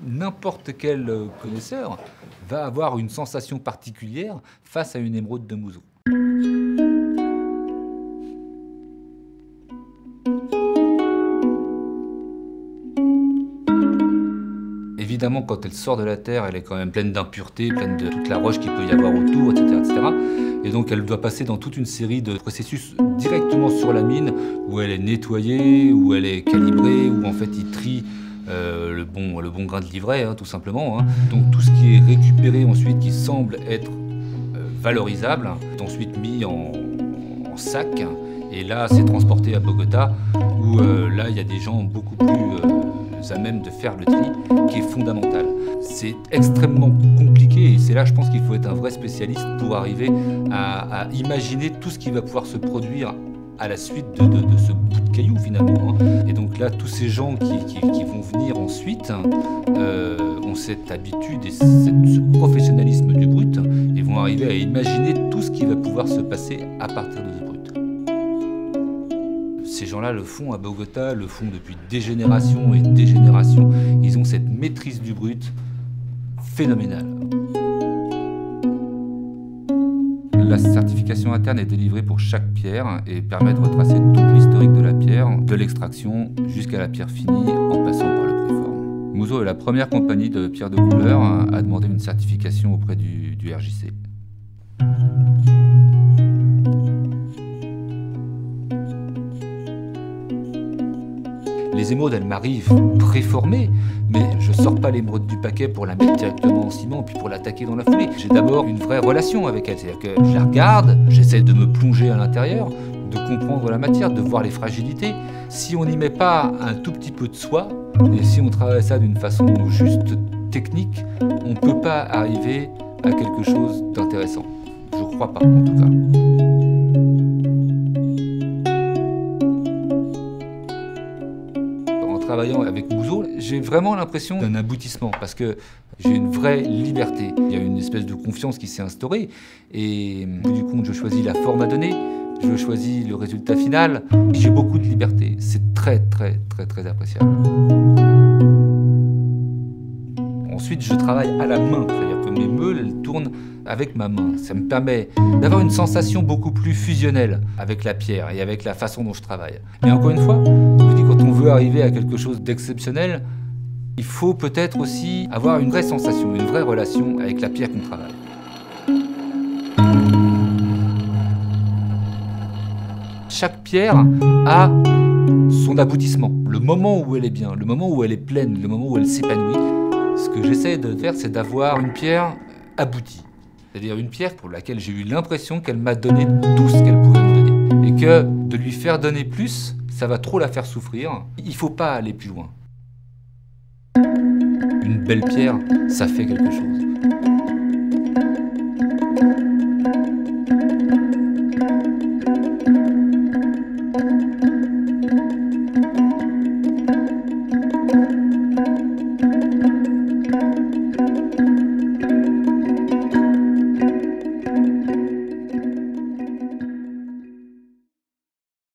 n'importe quel connaisseur va avoir une sensation particulière face à une émeraude de Mouzeau. Évidemment, quand elle sort de la terre, elle est quand même pleine d'impuretés, pleine de toute la roche qu'il peut y avoir autour, etc., etc. Et donc elle doit passer dans toute une série de processus directement sur la mine, où elle est nettoyée, où elle est calibrée, où en fait il trie le bon grain de livret, hein, tout simplement. Hein. Donc tout ce qui est récupéré ensuite, qui semble être valorisable, est ensuite mis en sac. Et là, c'est transporté à Bogota, où là, il y a des gens beaucoup plus à même de faire le tri, qui est fondamental. C'est extrêmement compliqué et c'est là, je pense qu'il faut être un vrai spécialiste pour arriver à imaginer tout ce qui va pouvoir se produire à la suite de ce bout de caillou, finalement. Hein. Et donc là, tous ces gens qui vont venir ensuite ont cette habitude et ce professionnalisme du brut et vont arriver à imaginer tout ce qui va pouvoir se passer à partir de ce brut. Ces gens-là le font à Bogota, le font depuis des générations et des générations. Ils ont cette maîtrise du brut phénoménale. La certification interne est délivrée pour chaque pierre et permet de retracer toute l'historique de la pierre, de l'extraction jusqu'à la pierre finie en passant par le préforme. Mouzeau est la première compagnie de pierres de couleur à demander une certification auprès du RJC. Les émeraudes, elles m'arrivent préformées, mais je ne sors pas l'émeraude du paquet pour la mettre directement en ciment puis pour l'attaquer dans la foulée. J'ai d'abord une vraie relation avec elle, c'est-à-dire que je la regarde, j'essaie de me plonger à l'intérieur, de comprendre la matière, de voir les fragilités. Si on n'y met pas un tout petit peu de soi, et si on travaille ça d'une façon juste technique, on ne peut pas arriver à quelque chose d'intéressant. Je ne crois pas, en tout cas. En travaillant avec Mouzeau, j'ai vraiment l'impression d'un aboutissement parce que j'ai une vraie liberté. Il y a une espèce de confiance qui s'est instaurée et au bout du compte, je choisis la forme à donner, je choisis le résultat final. J'ai beaucoup de liberté. C'est très, très, très, très appréciable. Ensuite, je travaille à la main, c'est-à-dire que mes meules, elles tournent avec ma main. Ça me permet d'avoir une sensation beaucoup plus fusionnelle avec la pierre et avec la façon dont je travaille. Mais encore une fois, je vous dis, quand on veut arriver à quelque chose d'exceptionnel, il faut peut-être aussi avoir une vraie sensation, une vraie relation avec la pierre qu'on travaille. Chaque pierre a son aboutissement, le moment où elle est bien, le moment où elle est pleine, le moment où elle s'épanouit. Ce que j'essaie de faire, c'est d'avoir une pierre aboutie. C'est-à-dire une pierre pour laquelle j'ai eu l'impression qu'elle m'a donné tout ce qu'elle pouvait me donner. Et que de lui faire donner plus, ça va trop la faire souffrir. Il ne faut pas aller plus loin. Une belle pierre, ça fait quelque chose.